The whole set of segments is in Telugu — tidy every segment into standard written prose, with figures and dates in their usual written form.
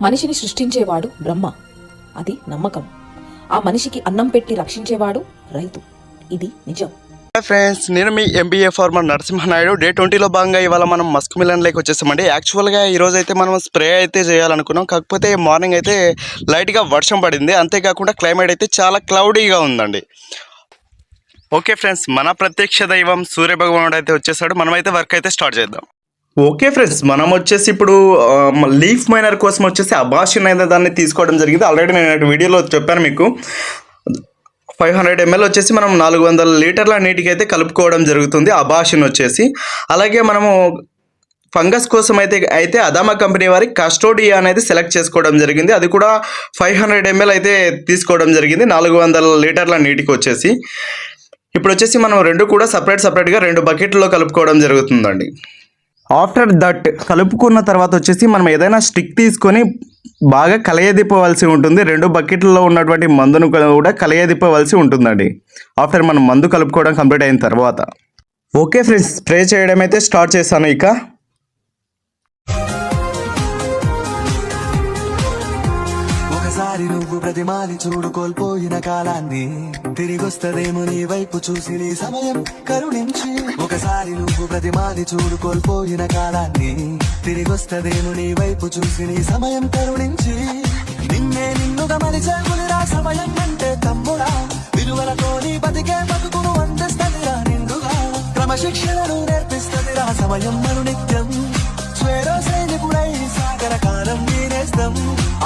మనిషిని సృష్టించేవాడు బ్రహ్మ, అది నమ్మకం. ఆ మనిషికి అన్నం పెట్టి రక్షించేవాడు రైతు, ఇది నిజం. ఫ్రెండ్స్, నేను మీ ఎంబీఏ ఫార్మర్ నరసింహనాయుడు. డే 20లో భాగంగా ఇవాళ మనం మస్క్ మిలన్ లేక్ వచ్చేసామండి. యాక్చువల్గా ఈరోజు అయితే మనం స్ప్రే అయితే చేయాలనుకున్నాం, కాకపోతే మార్నింగ్ అయితే లైట్గా వర్షం పడింది. అంతేకాకుండా క్లైమేట్ అయితే చాలా క్లౌడీగా ఉందండి. ఓకే ఫ్రెండ్స్, మన ప్రత్యక్ష దైవం సూర్యభగవానుడు అయితే వచ్చేసాడు. మనమైతే వర్క్ అయితే స్టార్ట్ చేద్దాం. ఓకే ఫ్రెండ్స్, మనం వచ్చేసి ఇప్పుడు లీఫ్ మైనర్ కోసం వచ్చేసి అబాషన్ అయితే దాన్ని తీసుకోవడం జరిగింది. ఆల్రెడీ నేను వీడియోలో చెప్పాను మీకు. 500 ml వచ్చేసి మనం 400 లీటర్ల నీటికి అయితే కలుపుకోవడం జరుగుతుంది అబాషన్ వచ్చేసి. అలాగే మనము ఫంగస్ కోసం అయితే అదామా కంపెనీ వారి కస్టోడియా అనేది సెలెక్ట్ చేసుకోవడం జరిగింది. అది కూడా 500 ml అయితే తీసుకోవడం జరిగింది 400 లీటర్ల నీటికి వచ్చేసి. ఇప్పుడు వచ్చేసి మనం రెండు కూడా సపరేట్గా 2 బకెట్లో కలుపుకోవడం జరుగుతుందండి. ఆఫ్టర్ దట్ కలుపుకున్న తర్వాత వచ్చేసి మనం ఏదైనా స్టిక్ తీసుకొని బాగా కలయదిప్పవలసి ఉంటుంది. 2 బకెట్లలో ఉన్నటువంటి మందును కూడా కలయదిప్పవలసి ఉంటుందండి ఆఫ్టర్ మనం మందు కలుపుకోవడం కంప్లీట్ అయిన తర్వాత. ఓకే ఫ్రెండ్స్, స్ప్రే చేయడం అయితే స్టార్ట్ చేస్తాను. ఇక ఒకసారి నువ్వు ప్రతిమాలి చూడు కోల్పోయిన కాలాన్ని, తిరిగొస్తదేమో నీ వైపు చూసి నీ సమయం కరుణించి. ఒకసారి నువ్వు ప్రతిమాలి చూడు కోల్పోయిన కాలాన్ని, తిరిగొస్తదేమో నీ వైపు చూసి నీ సమయం కరుణించి. నిన్నుగా మలిచేములిరా సమయం అంటే తమ్ముడా, విలువలతో నీ బతికే బతుకును అందిస్తదిరా నిండుగా. క్రమశిక్షణను నేర్పిస్తదిరా సమయం మరు నిత్యం. స్వేరో సైనికుడై సాగర కాలం నేనేస్తం.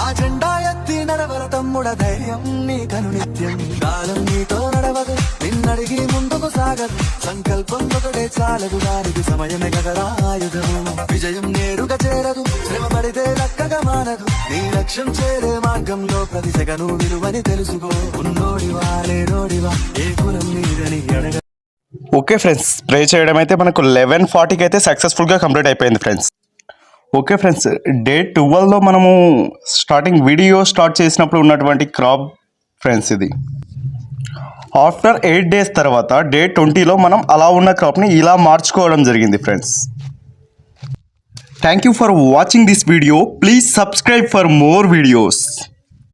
ఆ జెండా ఎత్తి నడవల తమ్ముడ ధైర్యం నీ కనునిత్యం. కాలం నీతో నడవదు, నిన్నడిగి ముందుకు సాగదు. సంకల్పం ఒకటే చాలదు, దానికి సమయమే కదరా ఆయుధము. విజయం నేరుగా చేరదు, శ్రమ పడితే దక్కగా మానదు. నీ లక్ష్యం చేరే మార్గంలో ప్రతి సెగను విలువని తెలుసుకో. ఉన్నోడివా లేనోడివా ఏ కులం నీదని అడగ. ఓకే ఫ్రెండ్స్, స్ప్రే చేయడం అయితే మనకు 11:40కి అయితే సక్సెస్ఫుల్గా కంప్లీట్ అయిపోయింది ఫ్రెండ్స్. ఓకే ఫ్రెండ్స్, డే 12లో మనము వీడియో స్టార్ట్ చేసినప్పుడు ఉన్నటువంటి క్రాప్ ఫ్రెండ్స్ ఇది. ఆఫ్టర్ 8 days తర్వాత డే 20లో మనం అలా ఉన్న క్రాప్ని ఇలా మార్చుకోవడం జరిగింది friends. Thank you for watching this video. Please subscribe for more videos.